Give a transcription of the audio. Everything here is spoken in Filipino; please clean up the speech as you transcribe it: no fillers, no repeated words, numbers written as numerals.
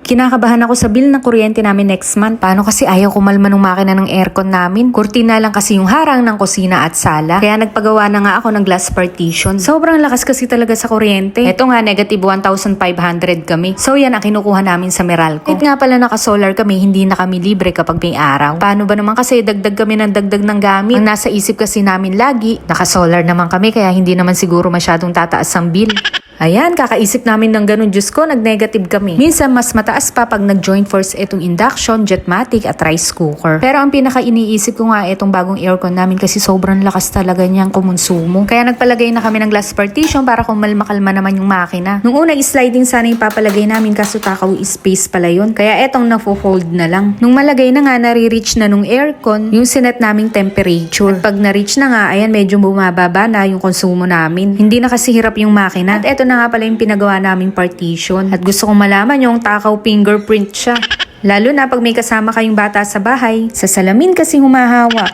Kinakabahan ako sa bill ng kuryente namin next month. Paano kasi ayaw kumalma ng makina ng aircon namin? Kurtina lang kasi yung harang ng kusina at sala. Kaya nagpagawa na nga ako ng glass partition. Sobrang lakas kasi talaga sa kuryente. Ito nga, negative 1,500 kami. So yan ang kinukuha namin sa Meralco. Kahit nga pala naka-solar kami, hindi na kami libre kapag may araw. Paano ba naman kasi dagdag kami ng dagdag ng gamit? Ang nasa isip kasi namin lagi, naka-solar naman kami kaya hindi naman siguro masyadong tataas ang bill. Ayan, kakaisip namin ng ganun, Diyos ko, nag-negative kami. Minsan, mas mataas pa pag nag-join force itong induction, Jetmatic at rice cooker. Pero ang pinaka-iniisip ko nga itong bagong aircon namin kasi sobrang lakas talaga niyang kumonsumo. Kaya nagpalagay na kami ng glass partition para kumalma-kalma naman yung makina. Nung una, sliding sana yung papalagay namin kaso takaw space pala yun. Kaya etong nafo-fold na lang. Nung malagay na nga, nare-reach na nung aircon yung sinet naming temperature. At pag na-reach na nga, ayan, medyo bumababa na yung konsumo namin. Hindi na kasi hirap yung makina. At eto na nga pala yung pinagawa naming partition. At gusto kong malaman yung takaw fingerprint siya. Lalo na pag may kasama kayong bata sa bahay. Sa salamin kasi humahawa.